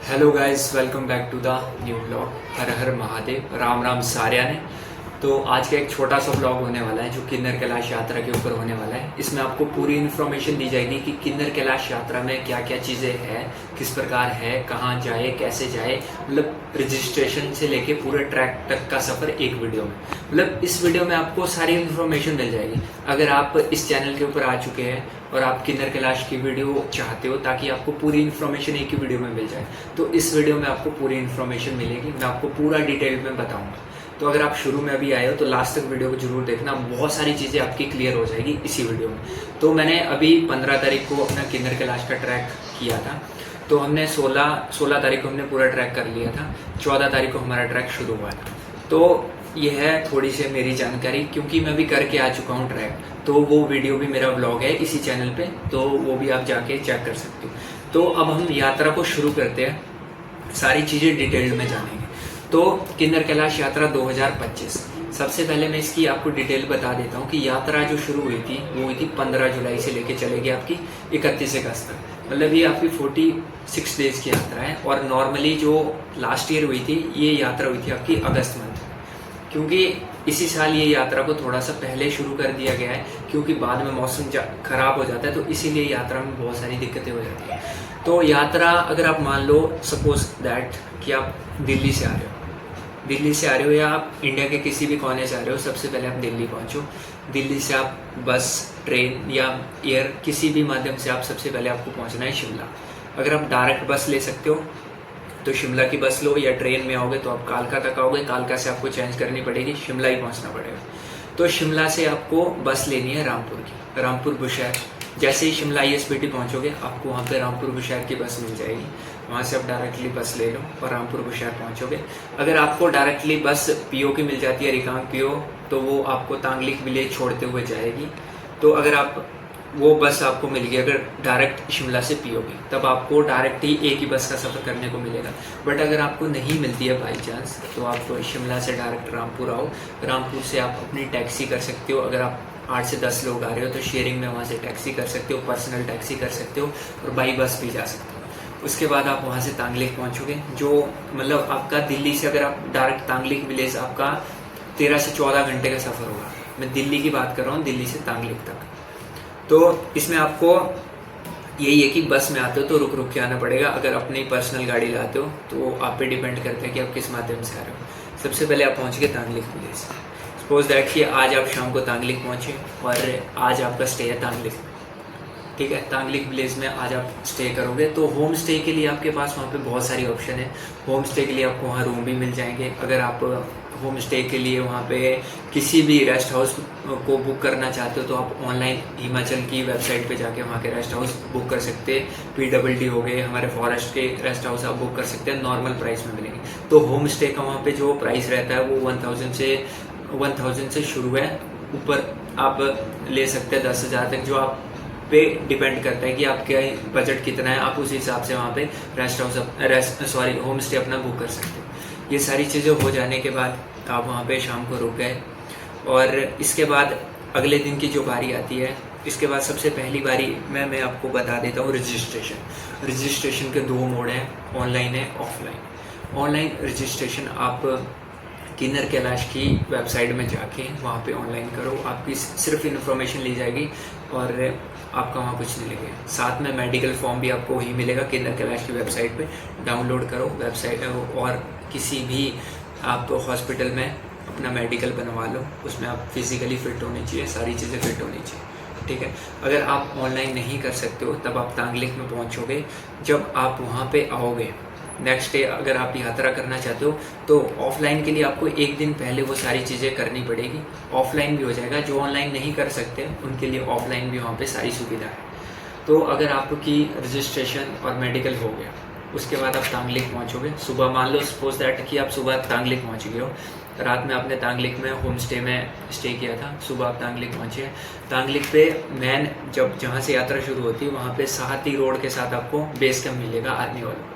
Hello guys, welcome back to the new blog. हर हर महादेव, राम राम सार्या ने। तो आज का एक छोटा सा ब्लॉग होने वाला है जो किन्नर कैलाश यात्रा के ऊपर होने वाला है। इसमें आपको पूरी इन्फॉर्मेशन दी जाएगी कि किन्नर कैलाश यात्रा में क्या क्या चीज़ें हैं, किस प्रकार है, कहाँ जाए, कैसे जाए, मतलब रजिस्ट्रेशन से लेके पूरे ट्रैक तक का सफ़र एक वीडियो में। मतलब इस वीडियो में आपको सारी इन्फॉर्मेशन मिल जाएगी। अगर आप इस चैनल के ऊपर आ चुके हैं और आप किन्नर कैलाश की वीडियो चाहते हो ताकि आपको पूरी इन्फॉर्मेशन एक ही वीडियो में मिल जाए, तो इस वीडियो में आपको पूरी इन्फॉर्मेशन मिलेगी। मैं आपको पूरा डिटेल में बताऊंगा। तो अगर आप शुरू में अभी आए हो तो लास्ट तक वीडियो को जरूर देखना, बहुत सारी चीज़ें आपकी क्लियर हो जाएगी इसी वीडियो में। तो मैंने अभी 15 तारीख को अपना किन्नर कैलाश का ट्रैक किया था। तो हमने 16 तारीख को हमने पूरा ट्रैक कर लिया था। 14 तारीख को हमारा ट्रैक शुरू हुआ था। तो ये है थोड़ी सी मेरी जानकारी, क्योंकि मैं भी करके आ चुका हूँ ट्रैक। तो वो वीडियो भी मेरा व्लॉग है इसी चैनल पे, तो वो भी आप जाके चेक कर सकते हो। तो अब हम यात्रा को शुरू करते हैं, सारी चीज़ें डिटेल में जानेंगे। तो किन्नर कैलाश यात्रा 2025, सबसे पहले मैं इसकी आपको डिटेल बता देता हूँ कि यात्रा जो शुरू हुई थी वो हुई थी 15 जुलाई से लेके चलेगी आपकी 31 अगस्त तक। मतलब ये आपकी 46 डेज की यात्रा है। और नॉर्मली जो लास्ट ईयर हुई थी ये यात्रा हुई थी आपकी अगस्त मंथ में, क्योंकि इसी साल ये यात्रा को थोड़ा सा पहले शुरू कर दिया गया है, क्योंकि बाद में मौसम खराब हो जाता है, तो इसीलिए यात्रा में बहुत सारी दिक्कतें हो जाती हैं। तो यात्रा अगर आप मान लो सपोज दैट कि आप दिल्ली से आ रहे हो या आप इंडिया के किसी भी कोने से आ रहे हो, सबसे पहले आप दिल्ली पहुंचो। दिल्ली से आप बस, ट्रेन या एयर किसी भी माध्यम से आप सबसे पहले आपको पहुंचना है शिमला। अगर आप डायरेक्ट बस ले सकते हो तो शिमला की बस लो, या ट्रेन में आओगे तो आप कालका तक आओगे। कालका से आपको चेंज करनी पड़ेगी, शिमला ही पहुंचना पड़ेगा। तो शिमला से आपको बस लेनी है रामपुर की, रामपुर बुशहर। जैसे ही शिमला ISBT पहुंचोगे आपको वहाँ पे रामपुर बुशहर की बस मिल जाएगी। वहाँ से आप डायरेक्टली बस ले लो और रामपुर बुशहर पहुंचोगे। अगर आपको डायरेक्टली बस PO की मिल जाती है, रिकांग PO, तो वो आपको तांगलिक विलेज छोड़ते हुए जाएगी। तो अगर आप वो बस आपको मिल गई अगर डायरेक्ट शिमला से PO की, तब आपको डायरेक्ट ही एक ही बस का सफ़र करने को मिलेगा। बट अगर आपको नहीं मिलती है बाई चांस, तो आप शिमला से डायरेक्ट रामपुर आओ। रामपुर से आप अपनी टैक्सी कर सकते हो। अगर आप 8 से 10 लोग आ रहे हो तो शेयरिंग में वहाँ से टैक्सी कर सकते हो, पर्सनल टैक्सी कर सकते हो, और बाई बस भी जा सकते हो। उसके बाद आप वहाँ से तांगलिक पहुँचोगे, जो मतलब आपका दिल्ली से अगर आप डायरेक्ट तांगलिक विलेज आपका 13 से 14 घंटे का सफ़र होगा। मैं दिल्ली की बात कर रहा हूँ, दिल्ली से तांगलिक तक। तो इसमें आपको यही है कि बस में आते हो तो रुक रुक के आना पड़ेगा। अगर अपनी पर्सनल गाड़ी लाते हो तो आप पे डिपेंड करते हैं कि आप किस माध्यम से आ रहे हो। सबसे पहले आप पहुँच गए तांगलिक विलेज। सपोज दैट कि आज आप शाम को तांगलिक पहुँचे और आज आपका स्टे है तांगलिक, ठीक है। तांगलिक विलेज में आज आप स्टे करोगे तो होम स्टे के लिए आपके पास वहाँ पे बहुत सारी ऑप्शन है। होम स्टे के लिए आपको वहाँ रूम भी मिल जाएंगे। अगर आप होम स्टे के लिए वहाँ पे किसी भी रेस्ट हाउस को बुक करना चाहते हो तो आप ऑनलाइन हिमाचल की वेबसाइट पे जाके वहाँ के रेस्ट हाउस बुक कर सकते हैं। PWD हो गए, हमारे फॉरेस्ट के रेस्ट हाउस आप बुक कर सकते हैं, नॉर्मल प्राइस में मिलेंगे। तो होम स्टे का वहाँ पे जो प्राइस रहता है वो 1000 से शुरू है। ऊपर आप ले सकते हैं 10,000 तक, जो आप पे डिपेंड करता है कि आपके बजट कितना है। आप उस हिसाब से वहाँ पे होम स्टे अपना बुक कर सकते हो। ये सारी चीज़ें हो जाने के बाद आप वहाँ पे शाम को रुक गए, और इसके बाद अगले दिन की जो बारी आती है, इसके बाद सबसे पहली बारी मैं आपको बता देता हूँ रजिस्ट्रेशन के 2 मोड हैं, ऑनलाइन है, ऑफलाइन। ऑनलाइन रजिस्ट्रेशन आप किन्नर कैलाश की वेबसाइट में जाके वहाँ पे ऑनलाइन करो। आपकी सिर्फ इन्फॉर्मेशन ली जाएगी और आपका वहाँ कुछ नहीं लगेगा। साथ में मेडिकल फॉर्म भी आपको वही मिलेगा किन्नर कैलाश की वेबसाइट पे। डाउनलोड करो वेबसाइट, और किसी भी आप हॉस्पिटल में अपना मेडिकल बनवा लो। उसमें आप फिजिकली फिट होने चाहिए, सारी चीज़ें फिट होनी चाहिए, ठीक है। अगर आप ऑनलाइन नहीं कर सकते हो तब आप तांगलिक में पहुँचोगे। जब आप वहाँ पे आओगे नेक्स्ट डे, अगर आप यात्रा करना चाहते हो तो ऑफलाइन के लिए आपको एक दिन पहले वो सारी चीज़ें करनी पड़ेगी। ऑफलाइन भी हो जाएगा, जो ऑनलाइन नहीं कर सकते उनके लिए ऑफलाइन भी वहाँ पे सारी सुविधा है। तो अगर आपकी रजिस्ट्रेशन और मेडिकल हो गया, उसके बाद आप तांगलिक पहुँचोगे। सुबह मान लो सपोज दैट कि आप सुबह तांगलिक पहुँच गए हो, रात में आपने तांगलिक में होम स्टे में स्टे किया था, सुबह आप तांगलिक पहुँचे। तांगलिक पे मैन जहाँ से यात्रा शुरू होती है वहाँ पे साहती रोड के साथ आपको बेस कैंप मिलेगा आर्मी वालों को।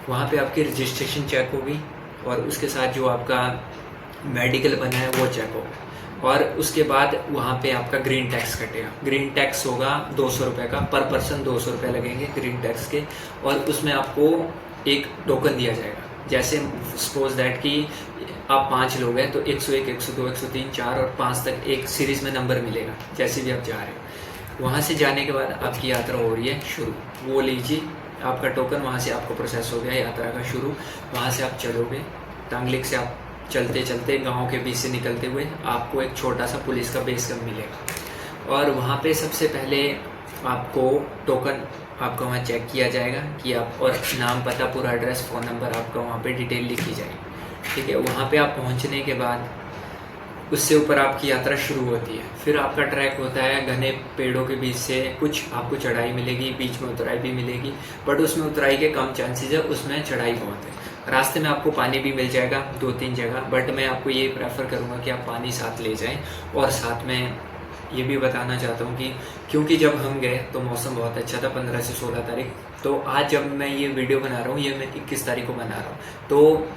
वहाँ पे आपकी रजिस्ट्रेशन चेक होगी और उसके साथ जो आपका मेडिकल बना है वो चेक होगा, और उसके बाद वहाँ पे आपका ग्रीन टैक्स कटेगा। ग्रीन टैक्स होगा 200 रुपये का, पर पर्सन 200 रुपये लगेंगे ग्रीन टैक्स के। और उसमें आपको एक टोकन दिया जाएगा। जैसे सपोज दैट कि आप 5 लोग हैं तो 101, 102, 103, 4 और 5 तक एक सीरीज़ में नंबर मिलेगा जैसे भी आप जा रहे हैं। वहाँ से जाने के बाद आपकी यात्रा हो रही है शुरू, वो लीजिए आपका टोकन, वहाँ से आपका प्रोसेस हो गया यात्रा का शुरू। वहाँ से आप चलोगे, तांगलिक से आप चलते चलते गांव के बीच से निकलते हुए आपको एक छोटा सा पुलिस का बेस कैंप मिलेगा और वहाँ पे सबसे पहले आपको टोकन आपका वहाँ चेक किया जाएगा कि आप, और नाम, पता, पूरा एड्रेस, फ़ोन नंबर आपका वहाँ पे डिटेल लिखी जाएगी। ठीक है, वहाँ पे आप पहुँचने के बाद उससे ऊपर आपकी यात्रा शुरू होती है। फिर आपका ट्रैक होता है घने पेड़ों के बीच से, कुछ आपको चढ़ाई मिलेगी, बीच में उतराई भी मिलेगी, बट उसमें उतराई के कम चांसेस है, उसमें चढ़ाई बहुत है। रास्ते में आपको पानी भी मिल जाएगा 2-3 जगह, बट मैं आपको ये प्रेफर करूँगा कि आप पानी साथ ले जाएं। और साथ में ये भी बताना चाहता हूँ कि क्योंकि जब हम गए तो मौसम बहुत अच्छा था, 15 से 16 तारीख। तो आज जब मैं ये वीडियो बना रहा हूँ, ये मैं 21 तारीख को बना रहा हूँ, तो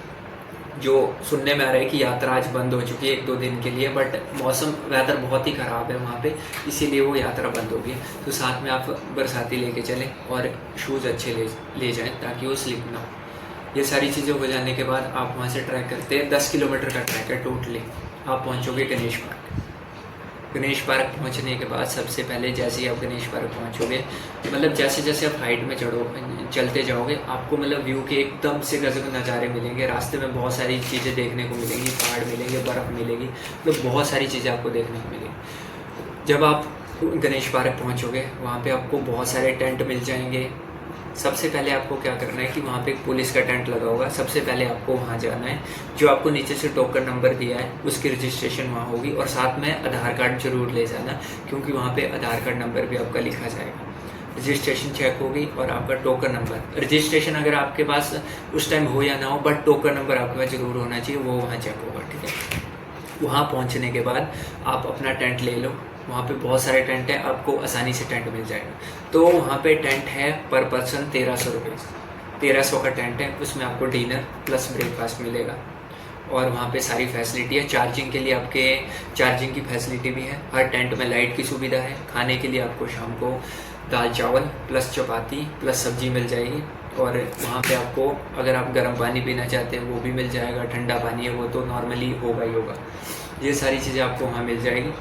जो सुनने में आ रहा है कि यात्रा आज बंद हो चुकी है 1-2 दिन के लिए, बट मौसम, वेदर बहुत ही ख़राब है वहाँ पे, इसीलिए वो यात्रा बंद होगी। तो साथ में आप बरसाती लेके चलें और शूज़ अच्छे ले जाएं ताकि वो स्लिप ना हो। ये सारी चीज़ें हो जाने के बाद आप वहाँ से ट्रैक करते हैं, 10 किलोमीटर का ट्रैक है टोटली। आप पहुँचोगे गणेश पार्क। गणेश पार्क पहुंचने के बाद सबसे पहले जैसे ही आप गणेश पार्क पहुंचोगे, मतलब जैसे जैसे आप हाइट में चलते जाओगे, आपको मतलब व्यू के एकदम से गजब नज़ारे मिलेंगे। रास्ते में बहुत सारी चीज़ें देखने को मिलेंगी, पहाड़ मिलेंगे, बर्फ़ मिलेगी, मतलब बहुत सारी चीज़ें आपको देखने को मिलेंगी। जब आप गणेश पार्क पहुँचोगे, वहाँ पर आपको बहुत सारे टेंट मिल जाएंगे। सबसे पहले आपको क्या करना है कि वहाँ पे एक पुलिस का टेंट लगा होगा, सबसे पहले आपको वहाँ जाना है। जो आपको नीचे से टोकन नंबर दिया है उसकी रजिस्ट्रेशन वहाँ होगी, और साथ में आधार कार्ड जरूर ले जाना, क्योंकि वहाँ पे आधार कार्ड नंबर भी आपका लिखा जाएगा। रजिस्ट्रेशन चेक होगी और आपका टोकन नंबर, रजिस्ट्रेशन अगर आपके पास उस टाइम हो या ना हो, बट टोकन नंबर आपके पास जरूर होना चाहिए, वो वहाँ चेक होगा। ठीक है, वहाँ पहुँचने के बाद आप अपना टेंट ले लो। वहाँ पे बहुत सारे टेंट हैं, आपको आसानी से टेंट मिल जाएगा। तो वहाँ पे टेंट है पर पर्सन 1300 रुपये, 1300 का टेंट है। उसमें आपको डिनर प्लस ब्रेकफास्ट मिलेगा और वहाँ पे सारी फैसिलिटी है। चार्जिंग के लिए आपके चार्जिंग की फैसिलिटी भी है। हर टेंट में लाइट की सुविधा है। खाने के लिए आपको शाम को दाल चावल प्लस चपाती प्लस सब्जी मिल जाएगी। और वहाँ पे आपको अगर आप गर्म पानी पीना चाहते हैं वो भी मिल जाएगा, ठंडा पानी है वो तो नॉर्मली होगा ही होगा। ये सारी चीज़ें आपको वहाँ मिल जाएगी।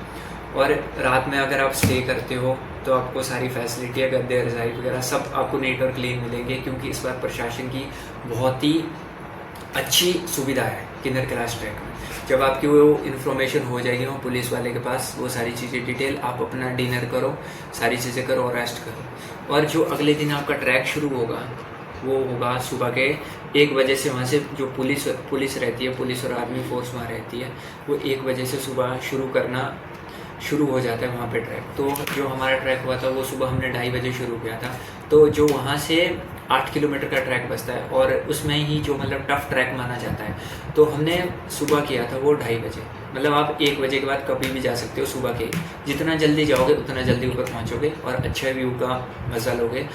और रात में अगर आप स्टे करते हो तो आपको सारी फैसिलिटी है, गद्दे, रज़ाई वगैरह सब आपको नीट और क्लीन मिलेंगे, क्योंकि इस बार प्रशासन की बहुत ही अच्छी सुविधा है किन्नर कैलाश ट्रैक में। जब आपकी वो इन्फॉर्मेशन हो जाएगी वहाँ पुलिस वाले के पास, वो सारी चीज़ें डिटेल, आप अपना डिनर करो, सारी चीज़ें करो और रेस्ट करो। और जो अगले दिन आपका ट्रैक शुरू होगा वो होगा सुबह के 1 बजे से। वहाँ से जो पुलिस रहती है, पुलिस और आर्मी फोर्स वहाँ रहती है, वो 1 बजे से सुबह शुरू हो जाता है वहाँ पे ट्रैक। तो जो हमारा ट्रैक हुआ था वो सुबह हमने 2:30 बजे शुरू किया था। तो जो वहाँ से 8 किलोमीटर का ट्रैक बचता है और उसमें ही जो मतलब टफ ट्रैक माना जाता है, तो हमने सुबह किया था वो 2:30 बजे। मतलब आप 1 बजे के बाद कभी भी जा सकते हो सुबह के, जितना जल्दी जाओगे उतना जल्दी ऊपर पहुँचोगे और अच्छे व्यू का मज़ा लोगे,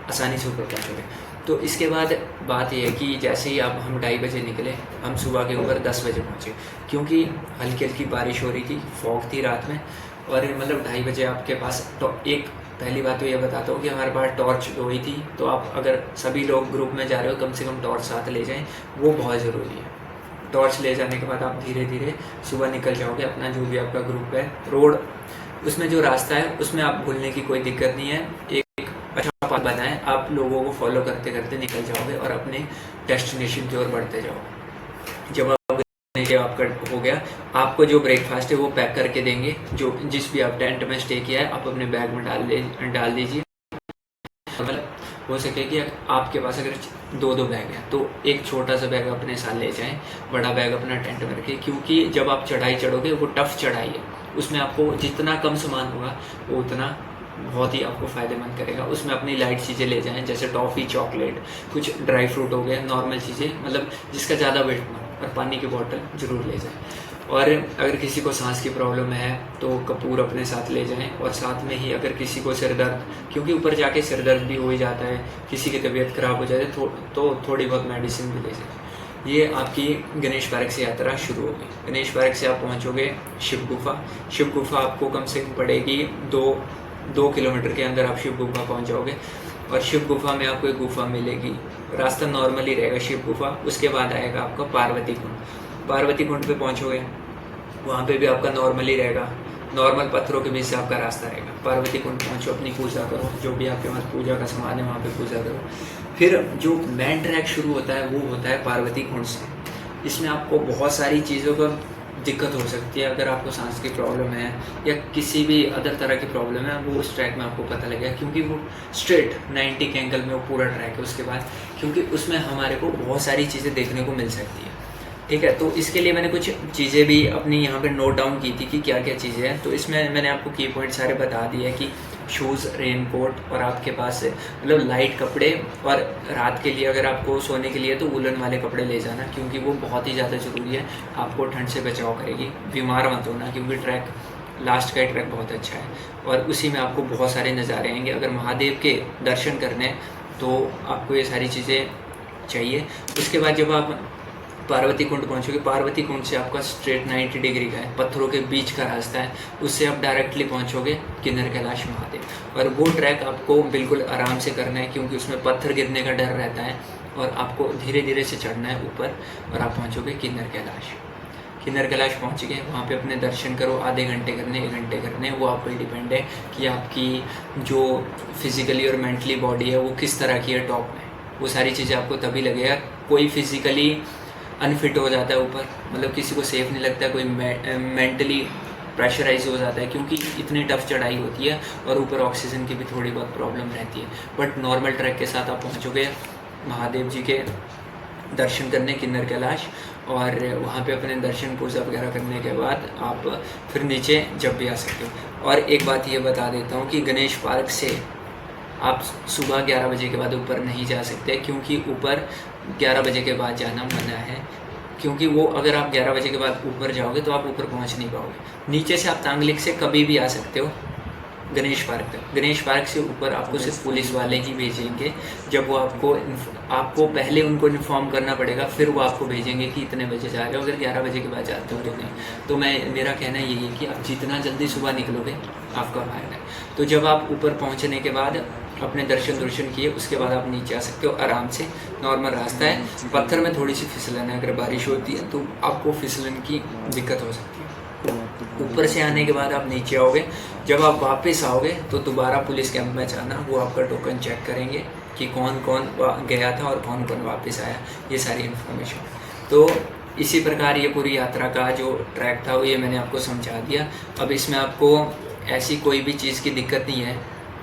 आसानी से ऊपर पहुँचोगे। तो इसके बाद बात यह है कि जैसे ही हम 2:30 बजे निकले, हम सुबह के ऊपर 10 बजे पहुँचे, क्योंकि हल्की हल्की बारिश हो रही थी, फॉग थी रात में। और मतलब 2:30 बजे आपके पास तो एक पहली बात तो ये बताता हूँ कि हमारे पास टॉर्च 2 ही थी। तो आप अगर सभी लोग ग्रुप में जा रहे हो कम से कम टॉर्च साथ ले जाएं, वो बहुत ज़रूरी है। टॉर्च ले जाने के बाद आप धीरे धीरे सुबह निकल जाओगे। अपना जो भी आपका ग्रुप है, रोड उसमें जो रास्ता है उसमें आप भूलने की कोई दिक्कत नहीं है। एक अच्छा पाथ बनाएं, आप लोगों को फॉलो करते करते निकल जाओगे और अपने डेस्टिनेशन की ओर बढ़ते जाओगे। जब आपका हो गया, आपको जो ब्रेकफास्ट है वो पैक करके देंगे। जो जिस भी आप टेंट में स्टे किया है आप अपने बैग में डाल दीजिए। मतलब हो सके कि आपके पास अगर 2-2 बैग है तो एक छोटा सा बैग अपने साथ ले जाएं, बड़ा बैग अपना टेंट में रखें, क्योंकि जब आप चढ़ाई चढ़ोगे वो टफ चढ़ाई है, उसमें आपको जितना कम सामान होगा वो उतना बहुत ही आपको फ़ायदेमंद करेगा। उसमें अपनी लाइट चीज़ें ले जाएं, जैसे टॉफ़ी, चॉकलेट, कुछ ड्राई फ्रूट हो गया, नॉर्मल चीज़ें, मतलब जिसका ज़्यादा वेट ना हो, और पानी की बोतल ज़रूर ले जाएं। और अगर किसी को सांस की प्रॉब्लम है तो कपूर अपने साथ ले जाएं। और साथ में ही अगर किसी को सिर दर्द, क्योंकि ऊपर जाके सिर दर्द भी हो ही जाता है, किसी की तबीयत ख़राब हो जाए तो थोड़ी बहुत मेडिसिन भी ले जाएं। ये आपकी गणेश पार्क से यात्रा शुरू होगी। गणेश पार्क से आप पहुँचोगे शिव गुफा आपको कम से कम पड़ेगी 2 किलोमीटर के अंदर आप शिव गुफा पहुँच जाओगे। और शिव गुफा में आपको एक गुफा मिलेगी। रास्ता नॉर्मल ही रहेगा शिव गुफा, उसके बाद आएगा आपका पार्वती कुंड। पार्वती कुंड पे पहुँचोगे, वहाँ पे भी आपका नॉर्मल ही रहेगा, नॉर्मल पत्थरों के बीच से आपका रास्ता रहेगा। पार्वती कुंड पहुँचो, अपनी पूजा करो, जो भी आपके पास पूजा का सामान है वहाँ पे पूजा करो। फिर जो मेन ट्रैक शुरू होता है वो होता है पार्वती कुंड से। इसमें आपको बहुत सारी चीज़ों का दिक्कत हो सकती है। अगर आपको सांस की प्रॉब्लम है या किसी भी अदर तरह की प्रॉब्लम है, वो उस ट्रैक में आपको पता लगेगा, क्योंकि वो स्ट्रेट 90 के एंगल में वो पूरा ट्रैक है। उसके बाद क्योंकि उसमें हमारे को बहुत सारी चीज़ें देखने को मिल सकती है, ठीक है। तो इसके लिए मैंने कुछ चीज़ें भी अपनी यहाँ पे नोट डाउन की थी कि क्या क्या चीज़ें हैं। तो इसमें मैंने आपको की पॉइंट सारे बता दिए कि शूज़, रेनकोट और आपके पास मतलब लाइट कपड़े, और रात के लिए अगर आपको सोने के लिए तो वुलन वाले कपड़े ले जाना, क्योंकि वो बहुत ही ज़्यादा ज़रूरी है, आपको ठंड से बचाव करेगी। बीमार मत होना, क्योंकि ट्रैक लास्ट का ट्रैक बहुत अच्छा है और उसी में आपको बहुत सारे नज़ारे आएंगे। अगर महादेव के दर्शन करने हैं तो आपको ये सारी चीज़ें चाहिए। उसके बाद जब आप पार्वती कुंड पहुँचोगे, पार्वती कुंड से आपका स्ट्रेट 90 डिग्री का है, पत्थरों के बीच का रास्ता है, उससे आप डायरेक्टली पहुँचोगे किन्नर कैलाश महादेव। और वो ट्रैक आपको बिल्कुल आराम से करना है, क्योंकि उसमें पत्थर गिरने का डर रहता है और आपको धीरे धीरे से चढ़ना है ऊपर और आप पहुँचोगे किन्नर कैलाश। किन्नर कैलाश पहुँच गए, वहाँ पे अपने दर्शन करो। आधे घंटे करने, 1 घंटे करने, वो आप पर डिपेंड है कि आपकी जो फिज़िकली और मेंटली बॉडी है वो किस तरह की है टॉप में। वो सारी चीज़ें आपको तभी लगेगा। कोई फिज़िकली अनफिट हो जाता है ऊपर, मतलब किसी को सेफ नहीं लगता, कोई मेंटली प्रेशराइज हो जाता है, क्योंकि इतनी टफ चढ़ाई होती है और ऊपर ऑक्सीजन की भी थोड़ी बहुत प्रॉब्लम रहती है। बट नॉर्मल ट्रैक के साथ आप पहुँचोगे महादेव जी के दर्शन करने किन्नर कैलाश, और वहाँ पे अपने दर्शन पूजा वगैरह करने के बाद आप फिर नीचे जब भी आ सकते हो। और एक बात ये बता देता हूँ कि गणेश पार्क से आप सुबह 11 बजे के बाद ऊपर नहीं जा सकते, क्योंकि ऊपर 11 बजे के बाद जाना मना है। क्योंकि वो अगर आप 11 बजे के बाद ऊपर जाओगे तो आप ऊपर पहुंच नहीं पाओगे। नीचे से आप तांगलिक से कभी भी आ सकते हो गणेश पार्क तक। गणेश पार्क से ऊपर आपको सिर्फ पुलिस वाले ही भेजेंगे, जब वो आपको पहले उनको इन्फॉर्म करना पड़ेगा, फिर वो आपको भेजेंगे कि इतने बजे जा रहे हो। अगर 11 बजे के बाद जाते हो तो नहीं। तो मेरा कहना यही है कि आप जितना जल्दी सुबह निकलोगे आपका फायदा है। तो जब आप ऊपर पहुँचने के बाद अपने दर्शन किए, उसके बाद आप नीचे आ सकते हो आराम से। नॉर्मल रास्ता है, पत्थर में थोड़ी सी फिसलन है, अगर बारिश होती है तो आपको फिसलन की दिक्कत हो सकती है। ऊपर से आने के बाद आप नीचे आओगे, जब आप वापस आओगे तो दोबारा पुलिस कैंप में जाना, वो आपका टोकन चेक करेंगे कि कौन कौन गया था और कौन कौन वापस आया, ये सारी इन्फॉर्मेशन। तो इसी प्रकार ये पूरी यात्रा का जो ट्रैक था वो ये मैंने आपको समझा दिया। अब इसमें आपको ऐसी कोई भी चीज़ की दिक्कत नहीं है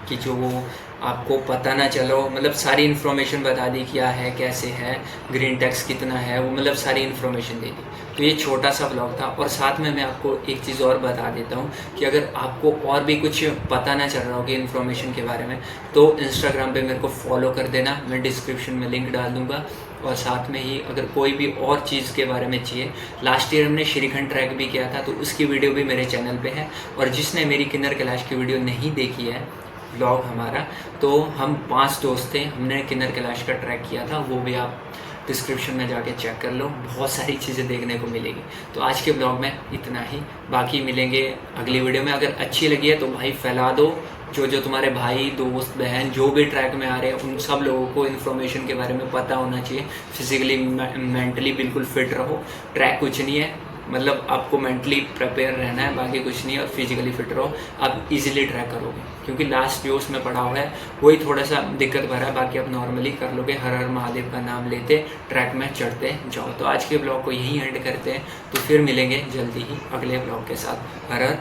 कि जो वो आपको पता ना चलो, मतलब सारी इन्फॉर्मेशन बता दी, क्या है, कैसे है, ग्रीन टैक्स कितना है, वो मतलब सारी इन्फॉर्मेशन दे दी। तो ये छोटा सा ब्लॉग था। और साथ में मैं आपको एक चीज़ और बता देता हूँ कि अगर आपको और भी कुछ पता ना चल रहा हो कि इन्फॉर्मेशन के बारे में, तो इंस्टाग्राम पे मेरे को फॉलो कर देना, मैं डिस्क्रिप्शन में लिंक डाल दूँगा। और साथ में ही अगर कोई भी और चीज़ के बारे में चाहिए, लास्ट ईयर हमने श्रीखंड ट्रैक भी किया था, तो उसकी वीडियो भी मेरे चैनल पे है। और जिसने मेरी किन्नर कैलाश की वीडियो नहीं देखी है, ब्लॉग हमारा, तो हम 5 दोस्त थे, हमने किन्नर कैलाश का ट्रैक किया था, वो भी आप डिस्क्रिप्शन में जाके चेक कर लो, बहुत सारी चीज़ें देखने को मिलेगी। तो आज के ब्लॉग में इतना ही, बाकी मिलेंगे अगली वीडियो में। अगर अच्छी लगी है तो भाई फैला दो, जो तुम्हारे भाई, दोस्त, बहन जो भी ट्रैक में आ रहे हैं, उन सब लोगों को इन्फॉर्मेशन के बारे में पता होना चाहिए। फिजिकली मेंटली बिल्कुल फिट रहो। ट्रैक कुछ नहीं है, मतलब आपको मेंटली प्रिपेयर रहना है, बाकी कुछ नहीं है। और फिजिकली फिट रहो, आप इजीली ट्रैक करोगे, क्योंकि लास्ट जो उसमें पढ़ा हुआ है वही थोड़ा सा दिक्कत भरा है, बाकी आप नॉर्मली कर लोगे। हर हर महादेव का नाम लेते ट्रैक में चढ़ते जाओ। तो आज के ब्लॉग को यहीं एंड करते हैं, तो फिर मिलेंगे जल्दी ही अगले ब्लॉग के साथ। हर हर